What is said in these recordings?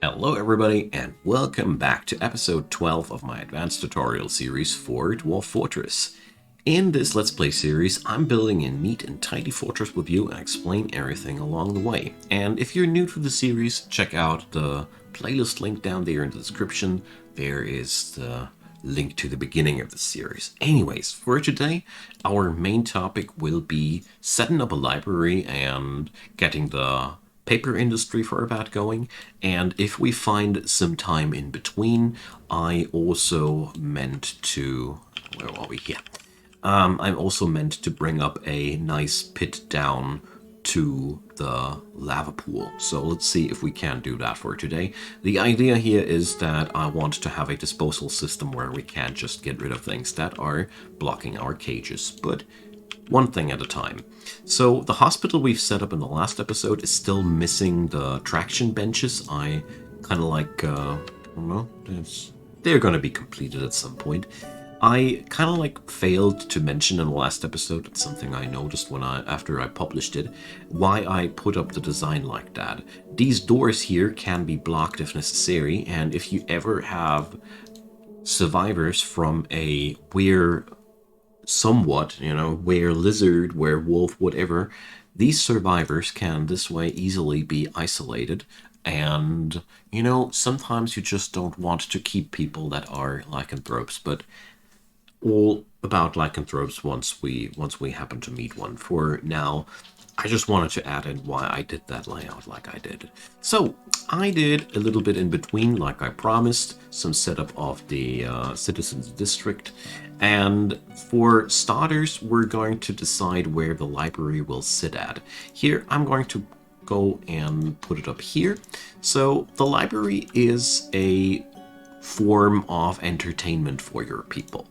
Hello everybody and welcome back to episode 12 of my advanced tutorial series for Dwarf Fortress. In this Let's Play series, I'm building a neat and tidy fortress with you and explain everything along the way. And if you're new to the series, check out the playlist link down there in the description. There is the link to the beginning of the series. Anyways, for today, our main topic will be setting up a library and getting the paper industry for that going. And if we find some time in between, I also meant to... Where are we? Here. I'm also meant to bring up a nice pit down to the lava pool. So let's see if we can do that for today. The idea here is that I want to have a disposal system where we can't just get rid of things that are blocking our cages, but one thing at a time. So the hospital we've set up in the last episode is still missing the traction benches. I kind of like, I don't know, they're going to be completed at some point. I kind of like failed to mention in the last episode, it's something I noticed after I published it, why I put up the design like that. These doors here can be blocked if necessary, and if you ever have survivors from a weird somewhat, were lizard, werewolf, whatever, these survivors can this way easily be isolated. And, sometimes you just don't want to keep people that are lycanthropes, but all about lycanthropes once we happen to meet one. For now, I just wanted to add in why I did that layout like I did. So I did a little bit in between, like I promised, some setup of the citizens district. And for starters, we're going to decide where the library will sit at. Here, I'm going to go and put it up here. So the library is a form of entertainment for your people.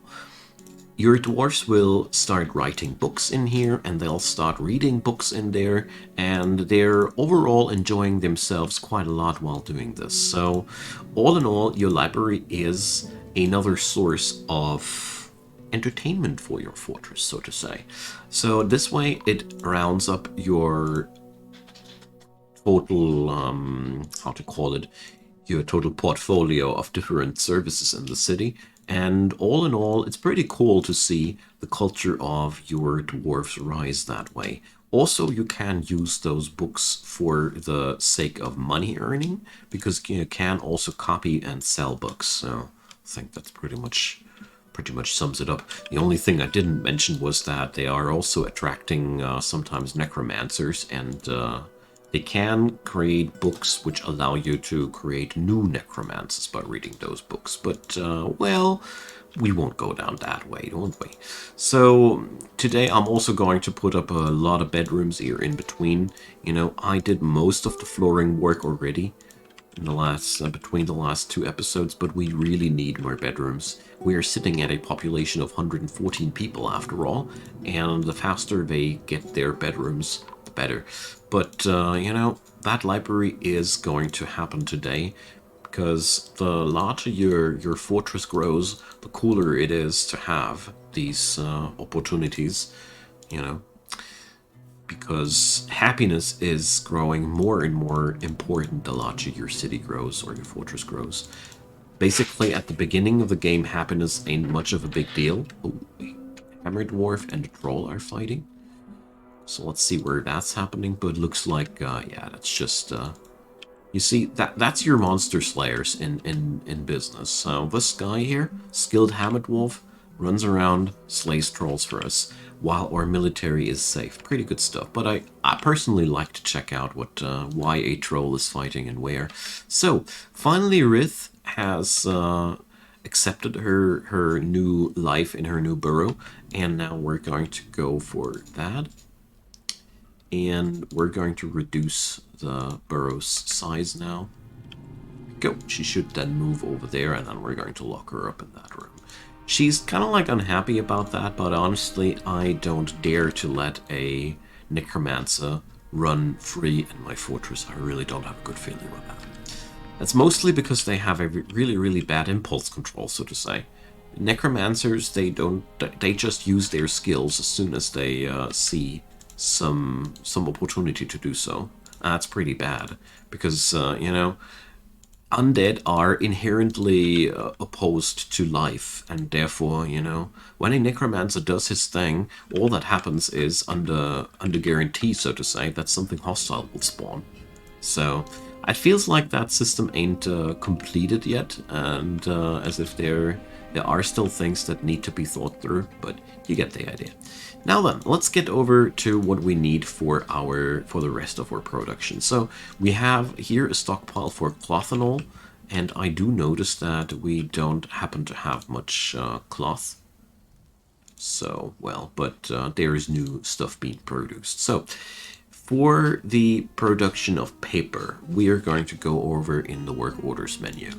Your dwarfs will start writing books in here, and they'll start reading books in there, and they're overall enjoying themselves quite a lot while doing this. So all in all, your library is another source of entertainment for your fortress, so to say. So this way it rounds up your total, how to call it, your total portfolio of different services in the city. And all in all, it's pretty cool to see the culture of your dwarves rise that way. Also, you can use those books for the sake of money earning, because you can also copy and sell books. So I think that's pretty much sums it up. The only thing I didn't mention was that they are also attracting sometimes necromancers, and they can create books which allow you to create new necromancers by reading those books. But, well, we won't go down that way, won't we? So today I'm also going to put up a lot of bedrooms here in between. I did most of the flooring work already in the last between the last two episodes, but we really need more bedrooms. We are sitting at a population of 114 people after all, and the faster they get their bedrooms, the better. But that library is going to happen today, because the larger your fortress grows, the cooler it is to have these opportunities, you know because happiness is growing more and more important the larger your city grows or your fortress grows. Basically, at the beginning of the game, happiness ain't much of a big deal. Oh, wait. Hammer Dwarf and the Troll are fighting. So let's see where that's happening, but it looks like, yeah, that's just, you see, that's your monster slayers in business. So this guy here, skilled Hammer Dwarf, runs around, slays trolls for us, while our military is safe. Pretty good stuff. But I personally like to check out why a troll is fighting and where. So, finally Rith has accepted her new life in her new burrow, and now we're going to go for that. And we're going to reduce the burrow's size now. Go. She should then move over there, and then we're going to lock her up in that room. She's kind of like unhappy about that, but honestly, I don't dare to let a necromancer run free in my fortress. I really don't have a good feeling with that. That's mostly because they have a really, really bad impulse control, so to say. Necromancers, they just use their skills as soon as they see some opportunity to do so. That's pretty bad, because, undead are inherently opposed to life, and therefore, when a necromancer does his thing, all that happens is under guarantee, so to say, that something hostile will spawn. So it feels like that system ain't completed yet, and as if there are still things that need to be thought through, but you get the idea. Now then, let's get over to what we need for the rest of our production. So we have here a stockpile for cloth and all, and I do notice that we don't happen to have much cloth. So, well, but there is new stuff being produced. So, for the production of paper, we are going to go over in the work orders menu.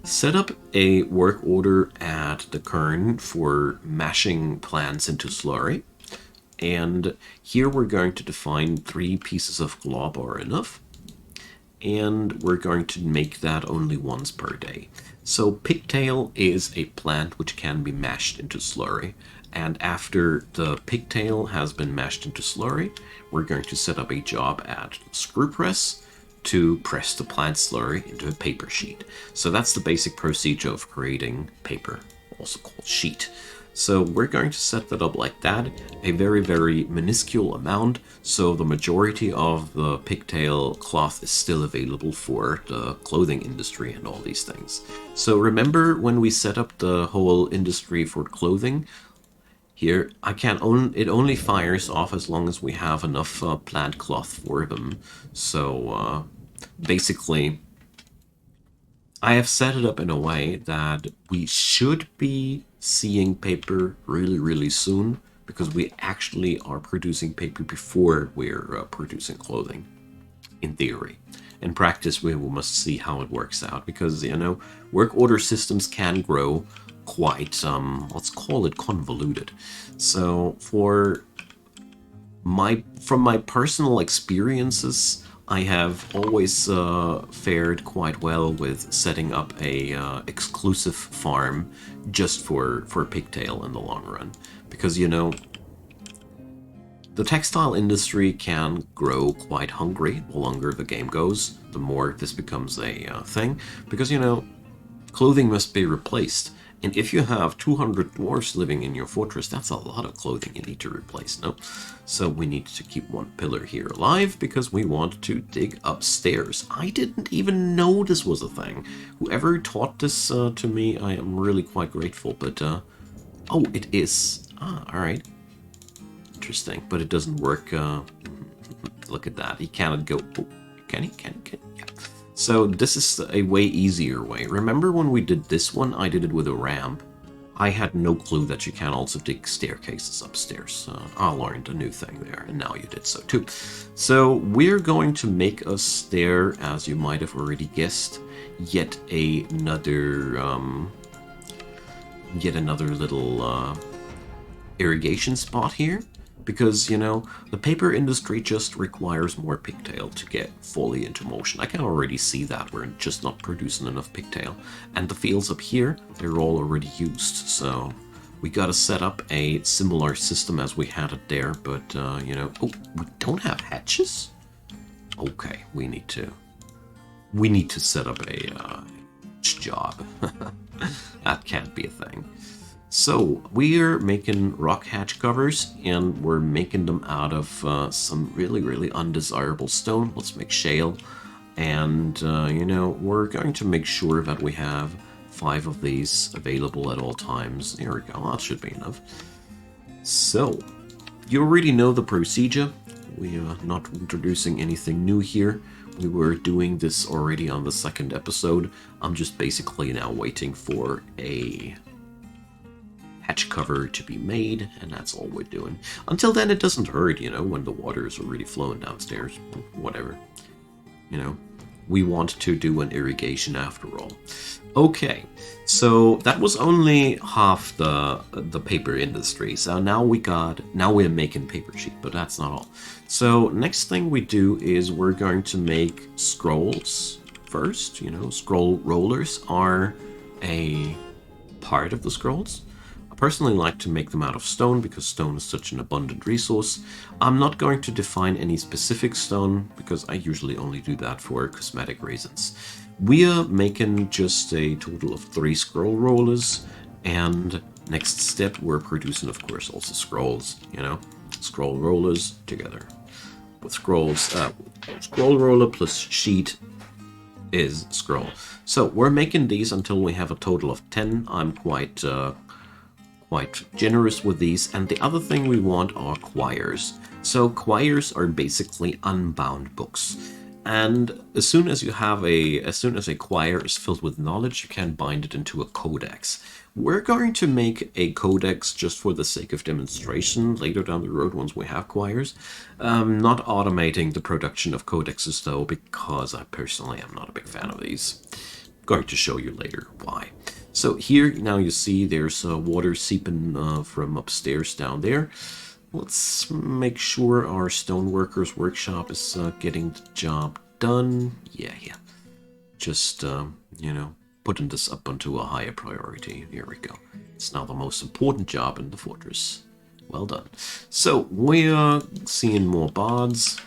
Set up a work order at the kern for mashing plants into slurry. And here we're going to define 3 pieces of glob are enough. And we're going to make that only once per day. So pigtail is a plant which can be mashed into slurry. And after the pigtail has been mashed into slurry, we're going to set up a job at screw press to press the plant slurry into a paper sheet. So that's the basic procedure of creating paper, also called sheet. So we're going to set that up like that, a very, very minuscule amount, so the majority of the pigtail cloth is still available for the clothing industry and all these things. So remember when we set up the whole industry for clothing, here it only fires off as long as we have enough plant cloth for them. So basically, I have set it up in a way that we should be seeing paper really, really soon, because we actually are producing paper before we're producing clothing, in theory. In practice, we must see how it works out, because, work order systems can grow quite, let's call it convoluted. So from my personal experiences, I have always fared quite well with setting up a exclusive farm just for pigtail in the long run, because the textile industry can grow quite hungry. The longer the game goes, the more this becomes a thing, because clothing must be replaced. And if you have 200 dwarves living in your fortress, that's a lot of clothing you need to replace, no? So we need to keep one pillar here alive because we want to dig upstairs. I didn't even know this was a thing. Whoever taught this to me, I am really quite grateful, but... oh, it is. Ah, alright. Interesting, but it doesn't work. Look at that. He cannot go... Oh, can he? Can he? Yeah. So this is a way easier way. Remember when we did this one, I did it with a ramp. I had no clue that you can also dig staircases upstairs. I learned a new thing there, and now you did so too. So we're going to make us there, as you might have already guessed, yet another little irrigation spot here. Because, the paper industry just requires more pigtail to get fully into motion. I can already see that we're just not producing enough pigtail. And the fields up here, they're all already used. So we gotta set up a similar system as we had it there. But, oh, we don't have hatches? Okay, we need to set up a job. That can't be a thing. So, we're making rock hatch covers, and we're making them out of some really, really undesirable stone. Let's make shale. And, we're going to make sure that we have 5 of these available at all times. There we go, that should be enough. So, you already know the procedure. We are not introducing anything new here. We were doing this already on the 2nd episode. I'm just basically now waiting for a hatch cover to be made, and that's all we're doing. Until then, it doesn't hurt, when the water is already flowing downstairs. Whatever. We want to do an irrigation after all. Okay, so that was only half the paper industry. So now we're making paper sheet, but that's not all. So next thing we do is we're going to make scrolls first. Scroll rollers are a part of the scrolls. personally like to make them out of stone because stone is such an abundant resource. I'm not going to define any specific stone because I usually only do that for cosmetic reasons. We are making just a total of 3 scroll rollers, and next step we're producing, of course, also scrolls, you know, scroll rollers together with scrolls. Scroll roller plus sheet is scroll. So we're making these until we have a total of 10. I'm quite generous with these. And the other thing we want are quires. So quires are basically unbound books. And as soon as a quire is filled with knowledge, you can bind it into a codex. We're going to make a codex just for the sake of demonstration later down the road once we have quires. Not automating the production of codexes though, because I personally am not a big fan of these. I'm going to show you later why. So here now you see there's water seeping from upstairs down there. Let's make sure our stoneworkers workshop is getting the job done. Yeah. Just, you know, putting this up onto a higher priority. Here we go. It's now the most important job in the fortress. Well done. So we are seeing more bods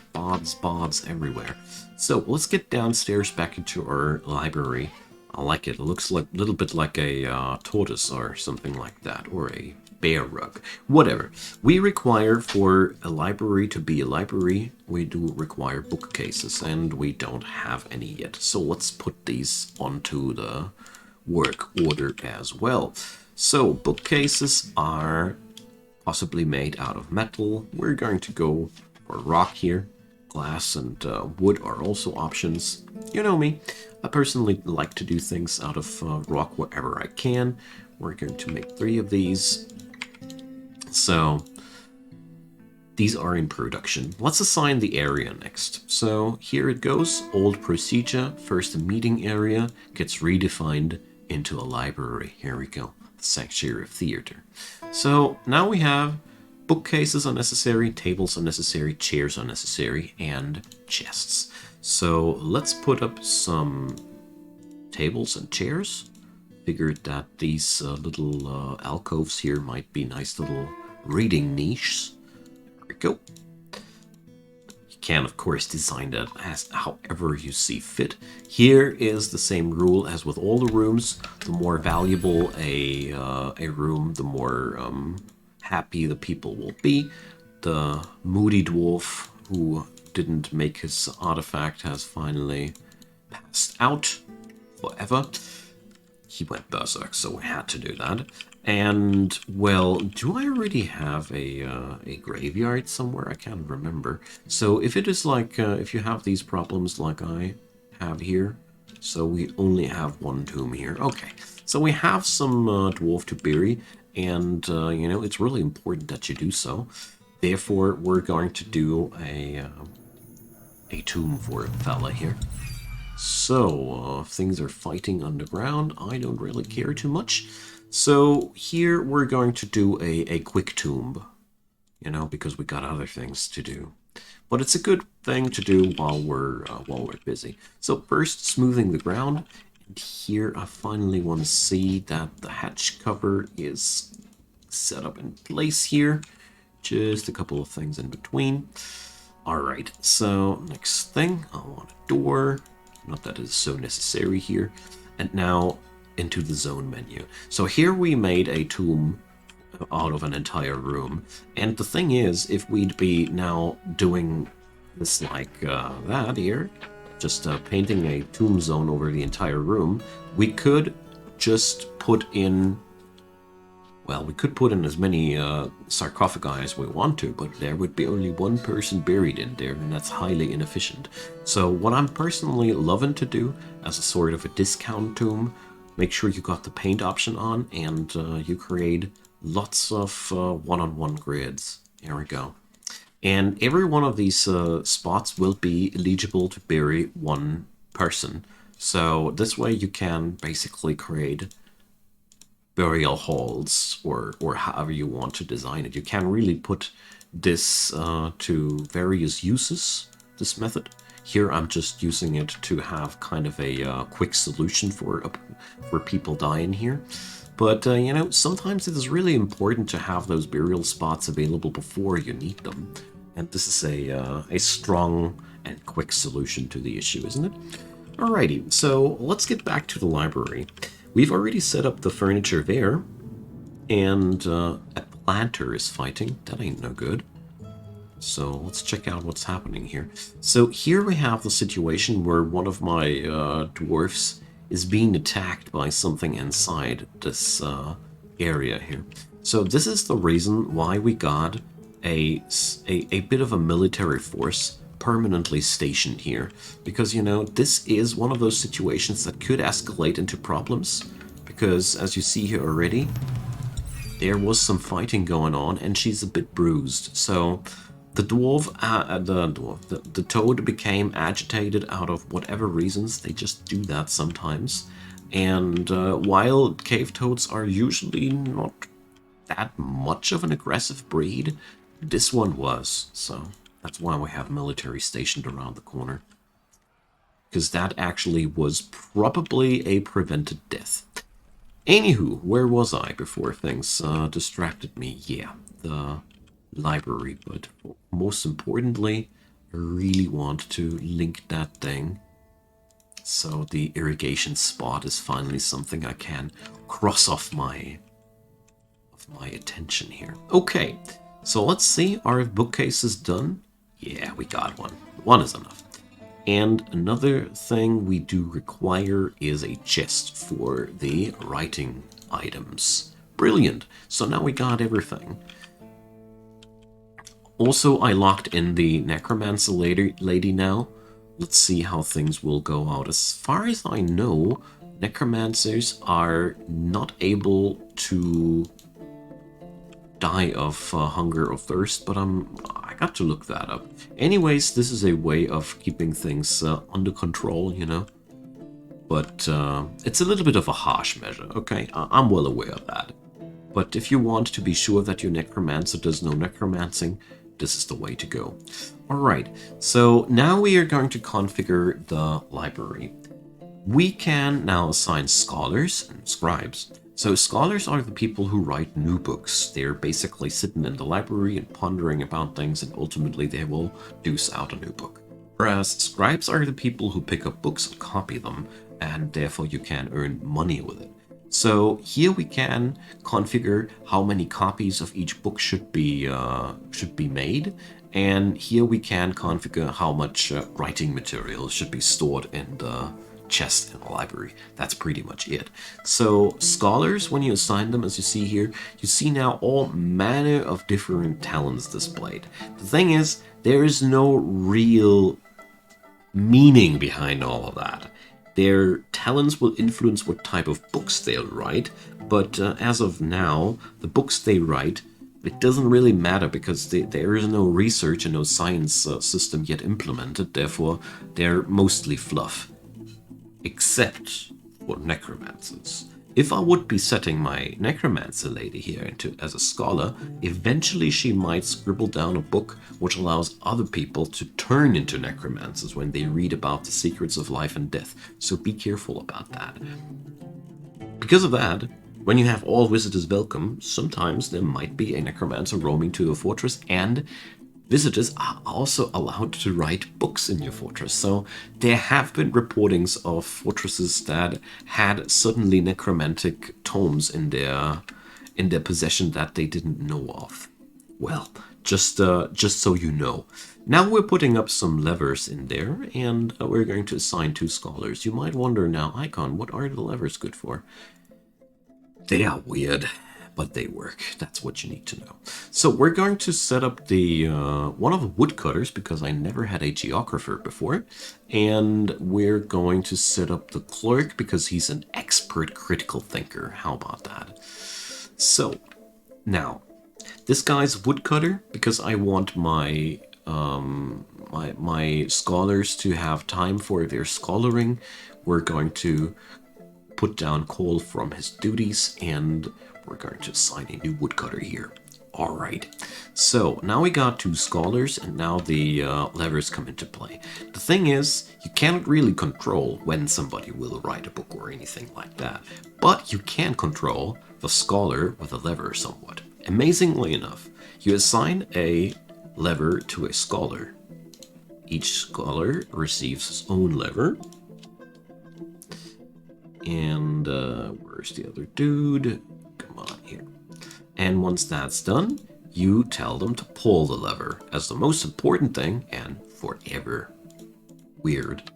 everywhere. So let's get downstairs back into our library. I like it. It looks like a little bit like a tortoise or something like that, or a bear rug, whatever. We require for a library to be a library, we do require bookcases, and we don't have any yet. So let's put these onto the work order as well. So bookcases are possibly made out of metal. We're going to go for rock here. Glass and wood are also options. You know me, I personally like to do things out of rock wherever I can. We're going to make 3 of these. So these are in production. Let's assign the area next. So here it goes. Old procedure. First, a meeting area gets redefined into a library. Here we go. The sanctuary of theater. So now we have bookcases are necessary, tables are necessary, chairs are necessary, and chests. So let's put up some tables and chairs. Figured that these little alcoves here might be nice little reading niches. There we go. You can, of course, design that as however you see fit. Here is the same rule as with all the rooms. The more valuable a room, the more happy the people will be. The moody dwarf who didn't make his artifact has finally passed out forever. He went berserk, so we had to do that. And, well, do I already have a graveyard somewhere? I can't remember. So if it is like, if you have these problems like I have here, so we only have 1 tomb here. Okay, so we have some dwarf to bury, and, you know, it's really important that you do so. Therefore, we're going to do a tomb for a fella here. So, things are fighting underground. I don't really care too much. So, here we're going to do a quick tomb. You know, because we got other things to do. But it's a good thing to do while we're busy. So, first, smoothing the ground. And here, I finally want to see that the hatch cover is set up in place here. Just a couple of things in between. Alright, so next thing, I want a door. Not that it's so necessary here. And now into the zone menu. So here we made a tomb out of an entire room. And the thing is, if we'd be now doing this like that here, just painting a tomb zone over the entire room, we could just put in, well, we could put in as many sarcophagi as we want to, but there would be only 1 person buried in there, and that's highly inefficient. So what I'm personally loving to do as a sort of a discount tomb, make sure you got the paint option on, and you create lots of one-on-one grids. Here we go. And every one of these spots will be eligible to bury 1 person. So this way you can basically create burial halls, or however you want to design it. You can really put this to various uses, this method. Here I'm just using it to have kind of a quick solution for people dying here. But, you know, sometimes it is really important to have those burial spots available before you need them. And this is a strong and quick solution to the issue, isn't it? Alrighty, so let's get back to the library. We've already set up the furniture there, and a planter is fighting. That ain't no good. So let's check out what's happening here. So here we have the situation where one of my dwarfs is being attacked by something inside this area here. So this is the reason why we got a bit of a military force permanently stationed here. Because, you know, this is one of those situations that could escalate into problems. Because, as you see here already, there was some fighting going on, and she's a bit bruised. So the the toad became agitated out of whatever reasons. They just do that sometimes. And while cave toads are usually not that much of an aggressive breed, this one was. So that's why we have military stationed around the corner. Because that actually was probably a prevented death. Anywho, where was I before things distracted me? Yeah, the library, but most importantly, I really want to link that thing. So the irrigation spot is finally something I can cross off my attention here. Okay, so let's see, our bookcase is done. Yeah, we got one. One is enough. And another thing we do require is a chest for the writing items. Brilliant. So now we got everything. Also, I locked in the necromancer lady now. Let's see how things will go out. As far as I know, necromancers are not able to die of hunger or thirst, but I got to look that up. Anyways, this is a way of keeping things under control, you know. But it's a little bit of a harsh measure, okay? I'm well aware of that. But if you want to be sure that your necromancer does no necromancing, this is the way to go. Alright, so now we are going to configure the library. We can now assign scholars and scribes. So scholars are the people who write new books. They're basically sitting in the library and pondering about things, and ultimately they will deuce out a new book. Whereas scribes are the people who pick up books and copy them, and therefore you can earn money with it. So here we can configure how many copies of each book should be made, and here we can configure how much writing material should be stored in the chest in the library. That's pretty much it. So scholars, when you assign them, as you see here, you see now all manner of different talents displayed. The thing is, there is no real meaning behind all of that. Their talents will influence what type of books they'll write, but as of now, the books they write, it doesn't really matter because there is no research and no science system yet implemented, therefore they're mostly fluff. Except for necromancers. If I would be setting my necromancer lady here as a scholar, eventually she might scribble down a book which allows other people to turn into necromancers when they read about the secrets of life and death. So be careful about that. Because of that, when you have all visitors welcome, sometimes there might be a necromancer roaming to a fortress, and visitors are also allowed to write books in your fortress. So there have been reportings of fortresses that had suddenly necromantic tomes in their possession that they didn't know of. Well, just so you know. Now we're putting up some levers in there, and we're going to assign 2 scholars. You might wonder now, Icon, what are the levers good for? They are weird, but they work. That's what you need to know. So we're going to set up the one of the woodcutters, because I never had a geographer before, and we're going to set up the clerk because he's an expert critical thinker. How about that? So now this guy's woodcutter, because I want my my scholars to have time for their scholaring. We're going to put down Cole from his duties, and we're going to assign a new woodcutter here. Alright, so now we got 2 scholars, and now the levers come into play. The thing is, you can't really control when somebody will write a book or anything like that, but you can control the scholar with a lever somewhat. Amazingly enough, you assign a lever to a scholar. Each scholar receives his own lever. And where's the other dude? Come on here. And once that's done, you tell them to pull the lever as the most important thing and forever. Weird,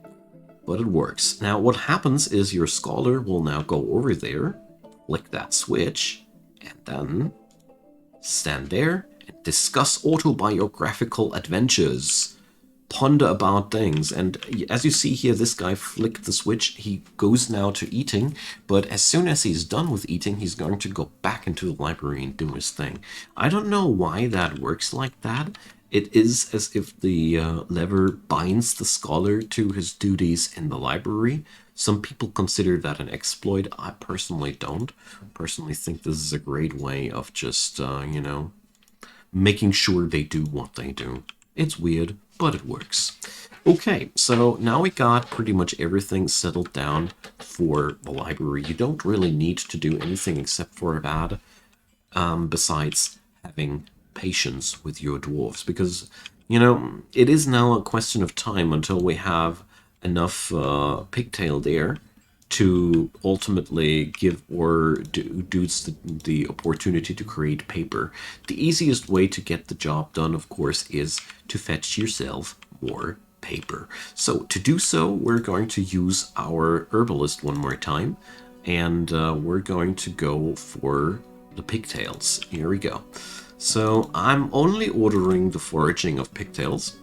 but it works. Now what happens is your scholar will now go over there, flick that switch, and then stand there and discuss autobiographical adventures. Ponder about things, and as you see here, this guy flicked the switch. He goes now to eating, but as soon as he's done with eating, he's going to go back into the library and do his thing. I don't know why that works like that. It is as if the lever binds the scholar to his duties in the library. Some people consider that an exploit. I personally don't. I personally think this is a great way of just, you know, making sure they do what they do. It's weird, but it works. Okay, so now we got pretty much everything settled down for the library. You don't really need to do anything except for that, besides having patience with your dwarves, because, you know, it is now a question of time until we have enough pigtail there to ultimately give our dudes the opportunity to create paper. The easiest way to get the job done, of course, is to fetch yourself more paper. So to do so, we're going to use our herbalist one more time, and we're going to go for the pigtails. Here we go. So I'm only ordering the foraging of pigtails.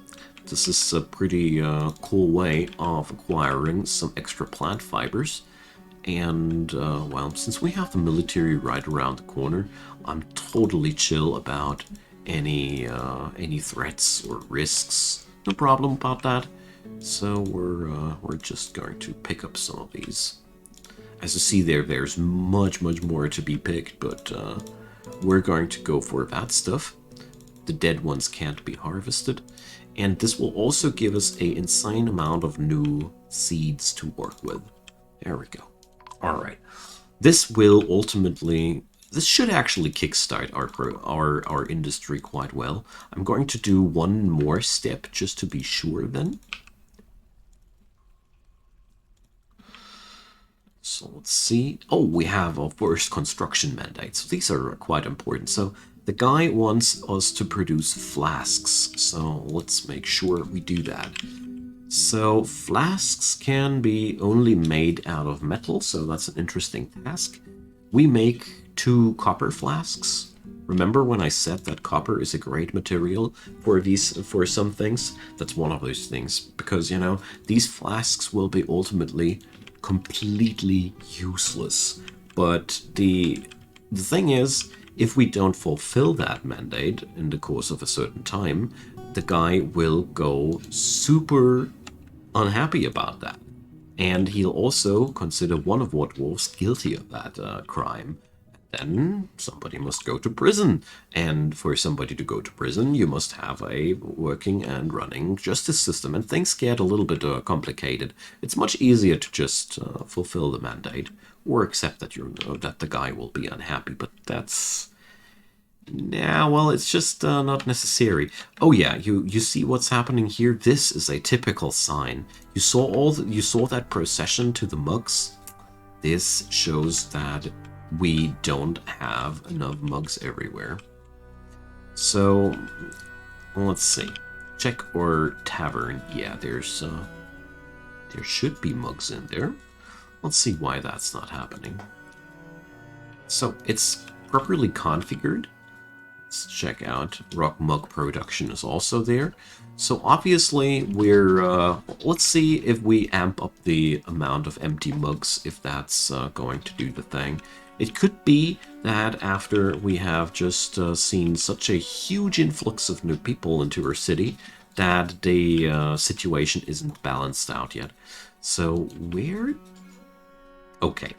This is a pretty cool way of acquiring some extra plant fibers. And, well, since we have the military right around the corner, I'm totally chill about any threats or risks. No problem about that. So we're just going to pick up some of these. As you see there, there's much more to be picked, but we're going to go for that stuff. The dead ones can't be harvested. And this will also give us an insane amount of new seeds to work with. There we go. All right. This will ultimately, this should actually kickstart our industry quite well. I'm going to do one more step just to be sure then. So let's see. Oh, we have our first construction mandate. So these are quite important. So the guy wants us to produce flasks. So let's make sure we do that. So flasks can be only made out of metal. So that's an interesting task. We make 2 copper flasks. Remember when I said that copper is a great material for some things? That's one of those things. Because, you know, these flasks will be ultimately completely useless. But the thing is, if we don't fulfill that mandate in the course of a certain time, the guy will go super unhappy about that. And he'll also consider one of our dwarves guilty of that crime. Then somebody must go to prison. And for somebody to go to prison, you must have a working and running justice system. And things get a little bit complicated. It's much easier to just fulfill the mandate or accept that that the guy will be unhappy. But that's... yeah, well, it's just not necessary. Oh yeah, you see what's happening here? This is a typical sign. You saw that procession to the mugs? This shows that we don't have enough mugs everywhere. So, let's see. Check our tavern. Yeah, there should be mugs in there. Let's see why that's not happening. So, it's properly configured. Let's check out rock mug production is also there. So obviously we're, let's see if we amp up the amount of empty mugs, if that's going to do the thing. It could be that after we have just seen such a huge influx of new people into our city, that the situation isn't balanced out yet. So we're... okay.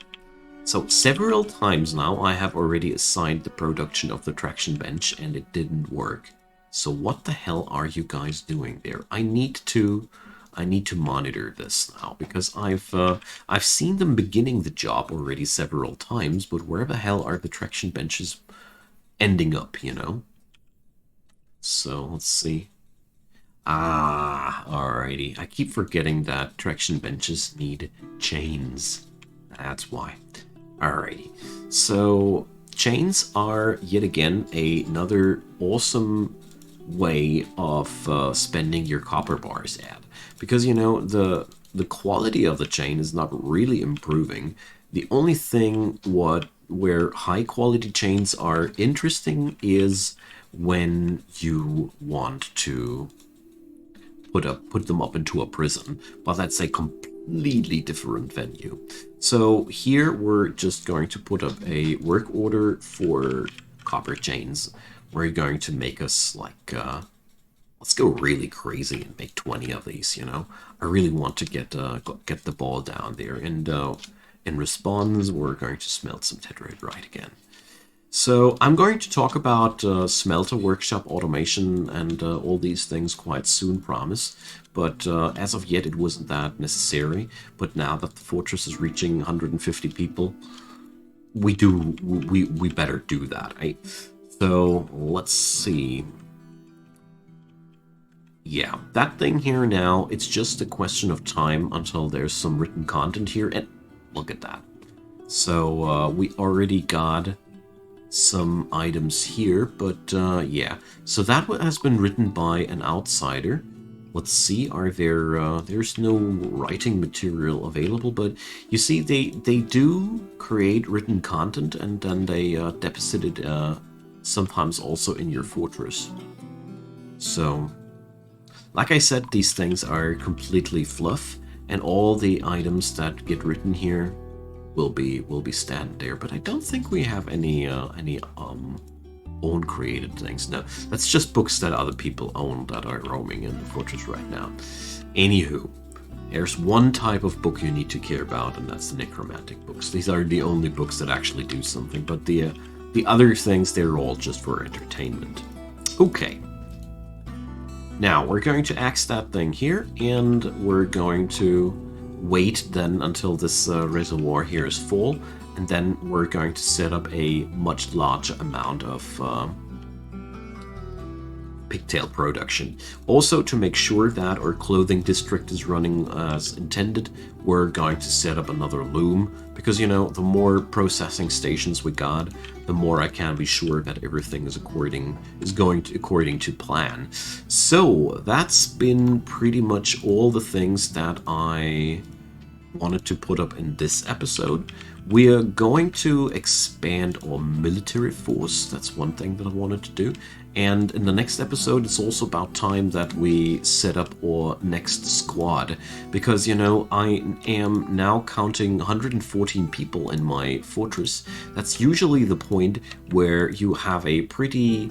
So several times now I have already assigned the production of the traction bench and it didn't work. So what the hell are you guys doing there? I need to monitor this now because I've seen them beginning the job already several times, but where the hell are the traction benches ending up, you know? So let's see. Ah, alrighty. I keep forgetting that traction benches need chains. That's why. Alrighty. So chains are yet again another awesome way of spending your copper bars at, because you know the quality of the chain is not really improving. The only thing where high quality chains are interesting is when you want to put them up into a prison, but that's a completely different venue. So here we're just going to put up a work order for copper chains. We're going to make us like let's go really crazy and make 20 of these, you know. I really want to get the ball down there, and in response we're going to smelt some tetrahedrite again. So I'm going to talk about smelter workshop automation and all these things quite soon, promise. But as of yet, it wasn't that necessary. But now that the fortress is reaching 150 people, we better do that, right? So let's see. Yeah, that thing here now, it's just a question of time until there's some written content here, and look at that. So we already got some items here, but yeah. So that has been written by an outsider. Let's see, are there, there's no writing material available, but you see they do create written content and then they deposit it sometimes also in your fortress. So, like I said, these things are completely fluff, and all the items that get written here will be standard there. But I don't think we have any own created things. No, that's just books that other people own that are roaming in the fortress right now. Anywho, there's one type of book you need to care about, and that's the necromantic books. These are the only books that actually do something, but the other things, they're all just for entertainment. Okay. Now, we're going to axe that thing here, and we're going to wait then until this reservoir here is full, and then we're going to set up a much larger amount of pigtail production. Also, to make sure that our clothing district is running as intended, we're going to set up another loom, because you know, the more processing stations we got, the more I can be sure that everything is going according to plan. So that's been pretty much all the things that I wanted to put up in this episode. We are going to expand our military force. That's one thing that I wanted to do. And in the next episode, it's also about time that we set up our next squad. Because, you know, I am now counting 114 people in my fortress. That's usually the point where you have a pretty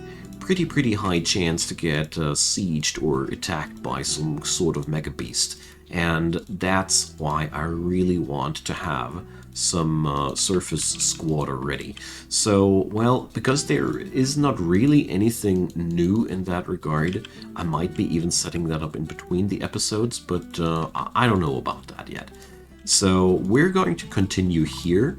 high chance to get sieged or attacked by some sort of mega beast. And that's why I really want to have some surface squad already. So, well, because there is not really anything new in that regard, I might be even setting that up in between the episodes, but I don't know about that yet. So we're going to continue here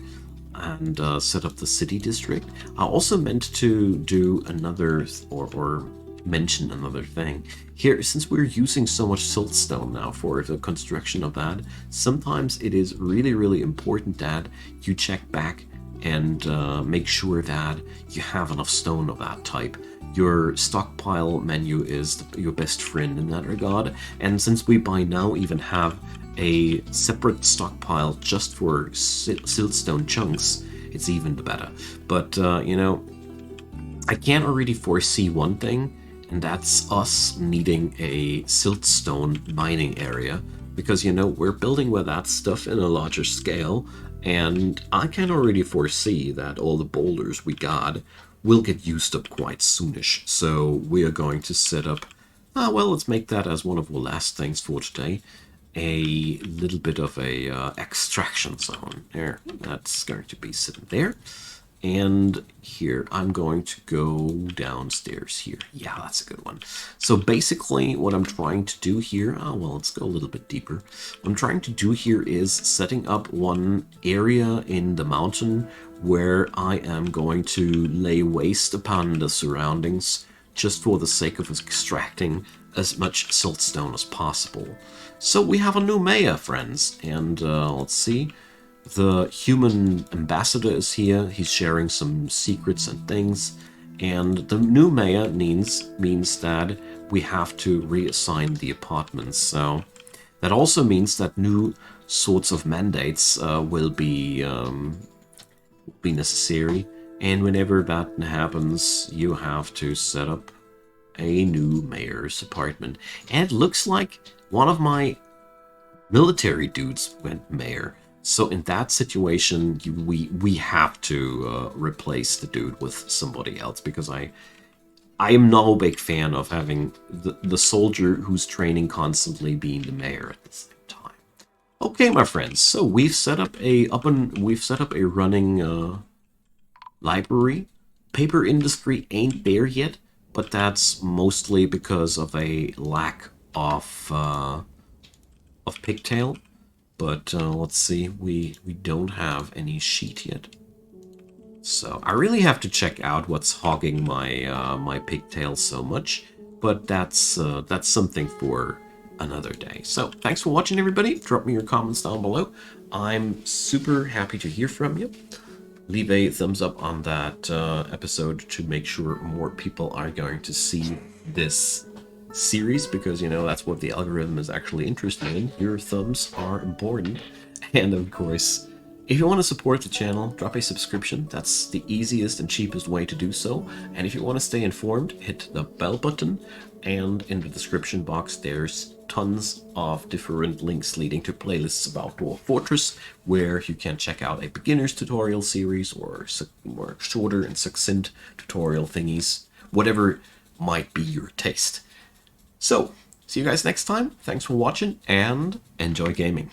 and set up the city district. I also meant to do another, or mention another thing. Here, since we're using so much siltstone now for the construction of that, sometimes it is really important that you check back and make sure that you have enough stone of that type. Your stockpile menu is your best friend in that regard, and since we by now even have a separate stockpile just for siltstone chunks, it's even better. But, you know, I can't already foresee one thing, and that's us needing a siltstone mining area, because, you know, we're building with that stuff in a larger scale, and I can already foresee that all the boulders we got will get used up quite soonish. So we are going to set up, well, let's make that as one of our last things for today. a little bit of a extraction zone. There, that's going to be sitting there. And here, I'm going to go downstairs here. Yeah, that's a good one. So basically, what I'm trying to do here, oh, well, let's go a little bit deeper. What I'm trying to do here is setting up one area in the mountain where I am going to lay waste upon the surroundings just for the sake of extracting as much siltstone as possible. So we have a new mayor, friends, and let's see. The human ambassador is here. He's sharing some secrets and things. And the new mayor means that we have to reassign the apartments. So that also means that new sorts of mandates will be necessary. And whenever that happens, you have to set up a new mayor's apartment. And it looks like one of my military dudes went mayor. So in that situation, we have to replace the dude with somebody else, because I am no big fan of having the soldier who's training constantly being the mayor at the same time. Okay, my friends. So we've set up a running library. Paper industry ain't there yet, but that's mostly because of a lack of pigtail. But let's see, we don't have any sheet yet. So I really have to check out what's hogging my my pigtail so much. But that's something for another day. So thanks for watching, everybody. Drop me your comments down below. I'm super happy to hear from you. Leave a thumbs up on that episode to make sure more people are going to see this series, because you know that's what the algorithm is actually interested in. Your thumbs are important. And of course, if you want to support the channel, drop a subscription. That's the easiest and cheapest way to do so. And if you want to stay informed, hit the bell button, and in the description box there's tons of different links leading to playlists about Dwarf Fortress, where you can check out a beginner's tutorial series or more shorter and succinct tutorial thingies, whatever might be your taste. So, see you guys next time. Thanks for watching, and enjoy gaming.